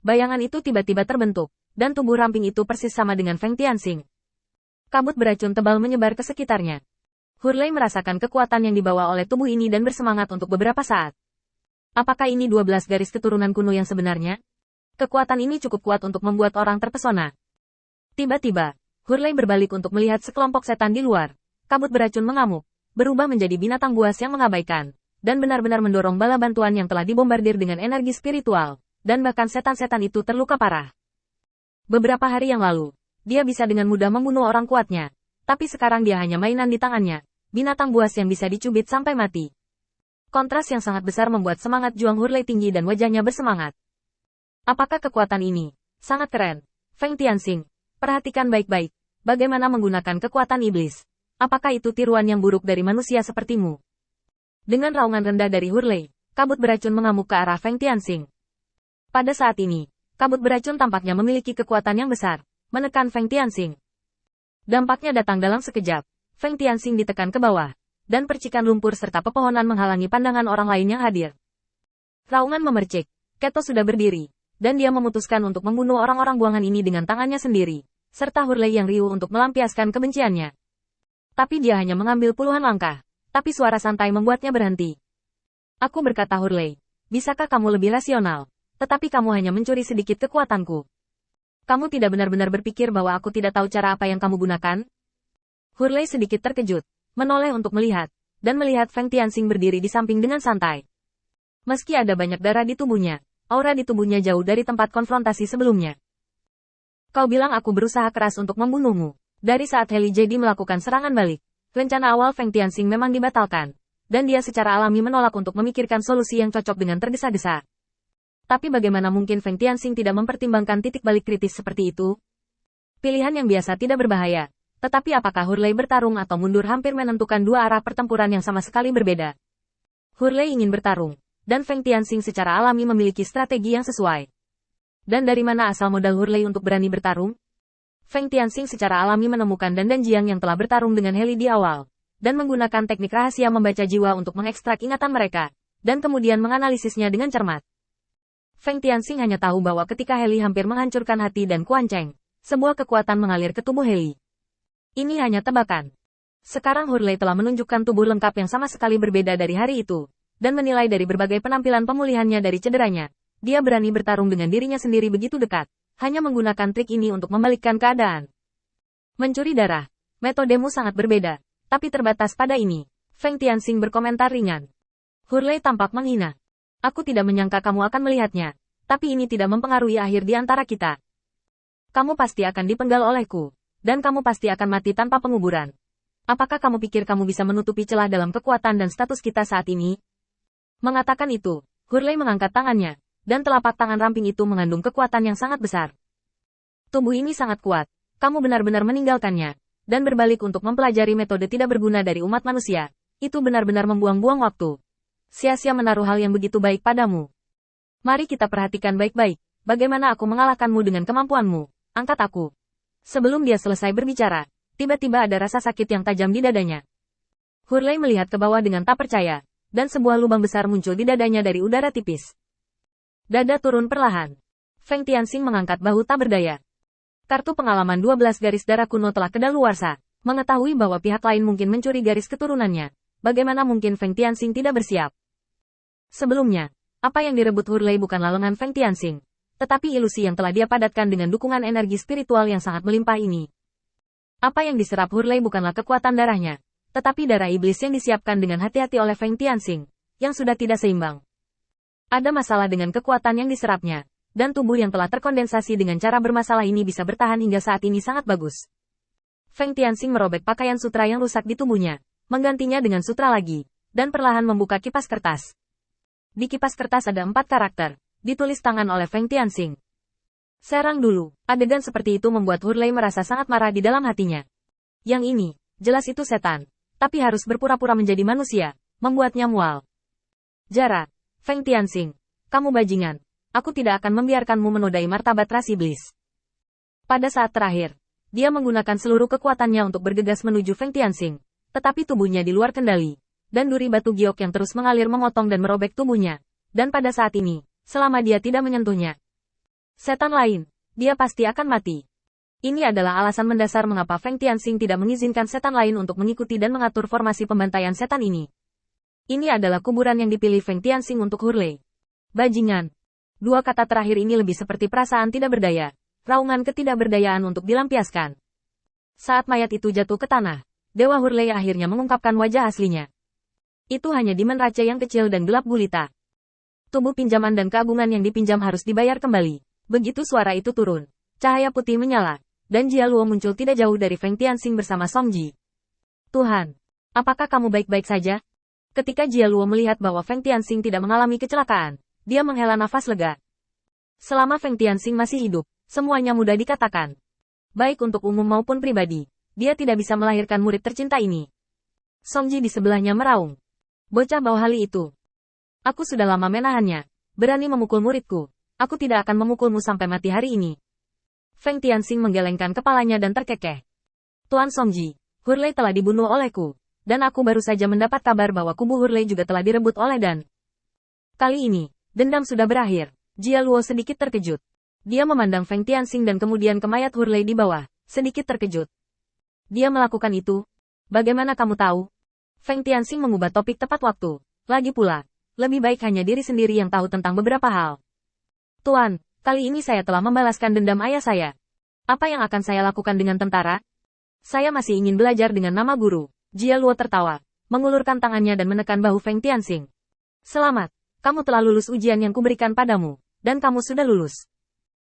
Bayangan itu tiba-tiba terbentuk, dan tubuh ramping itu persis sama dengan Feng Tianxing. Kabut beracun tebal menyebar ke sekitarnya. Hurley merasakan kekuatan yang dibawa oleh tubuh ini dan bersemangat untuk beberapa saat. Apakah ini 12 garis keturunan kuno yang sebenarnya? Kekuatan ini cukup kuat untuk membuat orang terpesona. Tiba-tiba, Hurley berbalik untuk melihat sekelompok setan di luar. Kabut beracun mengamuk, berubah menjadi binatang buas yang mengabaikan, dan benar-benar mendorong bala bantuan yang telah dibombardir dengan energi spiritual, dan bahkan setan-setan itu terluka parah. Beberapa hari yang lalu, dia bisa dengan mudah membunuh orang kuatnya, tapi sekarang dia hanya mainan di tangannya, binatang buas yang bisa dicubit sampai mati. Kontras yang sangat besar membuat semangat juang Hurley tinggi dan wajahnya bersemangat. Apakah kekuatan ini? Sangat keren. Feng Tianxing, perhatikan baik-baik, bagaimana menggunakan kekuatan iblis. Apakah itu tiruan yang buruk dari manusia sepertimu? Dengan raungan rendah dari Hurley, kabut beracun mengamuk ke arah Feng Tianxing. Pada saat ini, kabut beracun tampaknya memiliki kekuatan yang besar, menekan Feng Tianxing. Dampaknya datang dalam sekejap. Feng Tianxing ditekan ke bawah, dan percikan lumpur serta pepohonan menghalangi pandangan orang lain yang hadir. Raungan memercik, Keto sudah berdiri, dan dia memutuskan untuk membunuh orang-orang buangan ini dengan tangannya sendiri, serta Hurley yang riuh untuk melampiaskan kebenciannya. Tapi dia hanya mengambil puluhan langkah, tapi suara santai membuatnya berhenti. Aku berkata Hurley, bisakah kamu lebih rasional? Tetapi kamu hanya mencuri sedikit kekuatanku. Kamu tidak benar-benar berpikir bahwa aku tidak tahu cara apa yang kamu gunakan? Hurley sedikit terkejut, menoleh untuk melihat, dan melihat Feng Tianxing berdiri di samping dengan santai. Meski ada banyak darah di tubuhnya, aura di tubuhnya jauh dari tempat konfrontasi sebelumnya. Kau bilang aku berusaha keras untuk membunuhmu. Dari saat Heli Jadi melakukan serangan balik, rencana awal Feng Tianxing memang dibatalkan, dan dia secara alami menolak untuk memikirkan solusi yang cocok dengan tergesa-gesa. Tapi bagaimana mungkin Feng Tianxing tidak mempertimbangkan titik balik kritis seperti itu? Pilihan yang biasa tidak berbahaya, tetapi apakah Hurley bertarung atau mundur hampir menentukan dua arah pertempuran yang sama sekali berbeda. Hurley ingin bertarung, dan Feng Tianxing secara alami memiliki strategi yang sesuai. Dan dari mana asal modal Hurley untuk berani bertarung? Feng Tianxing secara alami menemukan Dan Jiang yang telah bertarung dengan Heli di awal, dan menggunakan teknik rahasia membaca jiwa untuk mengekstrak ingatan mereka, dan kemudian menganalisisnya dengan cermat. Feng Tianxing hanya tahu bahwa ketika Heli hampir menghancurkan hati dan Quan Cheng, sebuah kekuatan mengalir ke tubuh Heli. Ini hanya tebakan. Sekarang Hurley telah menunjukkan tubuh lengkap yang sama sekali berbeda dari hari itu, dan menilai dari berbagai penampilan pemulihannya dari cederanya, dia berani bertarung dengan dirinya sendiri begitu dekat. Hanya menggunakan trik ini untuk membalikkan keadaan. Mencuri darah. Metodemu sangat berbeda, tapi terbatas pada ini. Feng Tianxing berkomentar ringan. Hurley tampak menghina. Aku tidak menyangka kamu akan melihatnya, tapi ini tidak mempengaruhi akhir di antara kita. Kamu pasti akan dipenggal olehku, dan kamu pasti akan mati tanpa penguburan. Apakah kamu pikir kamu bisa menutupi celah dalam kekuatan dan status kita saat ini? Mengatakan itu, Hurley mengangkat tangannya, dan telapak tangan ramping itu mengandung kekuatan yang sangat besar. Tubuh ini sangat kuat, kamu benar-benar meninggalkannya, dan berbalik untuk mempelajari metode tidak berguna dari umat manusia. Itu benar-benar membuang-buang waktu. Sia-sia menaruh hal yang begitu baik padamu. Mari kita perhatikan baik-baik, bagaimana aku mengalahkanmu dengan kemampuanmu. Angkat aku. Sebelum dia selesai berbicara, tiba-tiba ada rasa sakit yang tajam di dadanya. Hurley melihat ke bawah dengan tak percaya, dan sebuah lubang besar muncul di dadanya dari udara tipis. Dada turun perlahan. Feng Tianxing mengangkat bahu tak berdaya. Kartu pengalaman 12 garis darah kuno telah kedaluarsa. Mengetahui bahwa pihak lain mungkin mencuri garis keturunannya. Bagaimana mungkin Feng Tianxing tidak bersiap? Sebelumnya, apa yang direbut Hurley bukanlah lengan Feng Tianxing, tetapi ilusi yang telah dia padatkan dengan dukungan energi spiritual yang sangat melimpah ini. Apa yang diserap Hurley bukanlah kekuatan darahnya, tetapi darah iblis yang disiapkan dengan hati-hati oleh Feng Tianxing, yang sudah tidak seimbang. Ada masalah dengan kekuatan yang diserapnya, dan tubuh yang telah terkondensasi dengan cara bermasalah ini bisa bertahan hingga saat ini sangat bagus. Feng Tianxing merobek pakaian sutra yang rusak di tubuhnya, menggantinya dengan sutra lagi, dan perlahan membuka kipas kertas. Di kipas kertas ada 4 karakter, ditulis tangan oleh Feng Tianxing. Serang dulu. Adegan seperti itu membuat Hurley merasa sangat marah di dalam hatinya. Yang ini, jelas itu setan, tapi harus berpura-pura menjadi manusia, membuatnya mual. Jarak. Feng Tianxing, kamu bajingan. Aku tidak akan membiarkanmu menodai martabat ras iblis. Pada saat terakhir, dia menggunakan seluruh kekuatannya untuk bergegas menuju Feng Tianxing, tetapi tubuhnya di luar kendali, dan duri batu giok yang terus mengalir memotong dan merobek tubuhnya. Dan pada saat ini, selama dia tidak menyentuhnya, Setan lain, dia pasti akan mati. Ini adalah alasan mendasar mengapa Feng Tianxing tidak mengizinkan setan lain untuk mengikuti dan mengatur formasi pembantaian setan ini. Ini adalah kuburan yang dipilih Feng Tianxing untuk Hurley. Bajingan. Dua kata terakhir ini lebih seperti perasaan tidak berdaya, raungan ketidakberdayaan untuk dilampiaskan. Saat mayat itu jatuh ke tanah, Dewa Hurley akhirnya mengungkapkan wajah aslinya. Itu hanya Demon Rache yang kecil dan gelap gulita. Tubuh pinjaman dan keagungan yang dipinjam harus dibayar kembali. Begitu suara itu turun, cahaya putih menyala, dan Jia Luo muncul tidak jauh dari Feng Tianxing bersama Song Ji. Tuhan, apakah kamu baik-baik saja? Ketika Jia Luo melihat bahwa Feng Tianxing tidak mengalami kecelakaan, dia menghela nafas lega. Selama Feng Tianxing masih hidup, semuanya mudah dikatakan. Baik untuk umum maupun pribadi, dia tidak bisa melahirkan murid tercinta ini. Song Ji di sebelahnya meraung. Bocah bawahali itu. Aku sudah lama menahannya. Berani memukul muridku. Aku tidak akan memukulmu sampai mati hari ini. Feng Tianxing menggelengkan kepalanya dan terkekeh. Tuan Song Ji, Hurley telah dibunuh olehku. Dan aku baru saja mendapat kabar bahwa kubu Hurley juga telah direbut oleh Dan. Kali ini, dendam sudah berakhir. Jia Luo sedikit terkejut. Dia memandang Feng Tianxing dan kemudian ke mayat Hurley di bawah, sedikit terkejut. Dia melakukan itu? Bagaimana kamu tahu? Feng Tianxing mengubah topik tepat waktu. Lagi pula, lebih baik hanya diri sendiri yang tahu tentang beberapa hal. Tuan, kali ini saya telah membalaskan dendam ayah saya. Apa yang akan saya lakukan dengan tentara? Saya masih ingin belajar dengan nama guru. Jia Luo tertawa, mengulurkan tangannya dan menekan bahu Feng Tianxing. Selamat, kamu telah lulus ujian yang kuberikan padamu, dan kamu sudah lulus.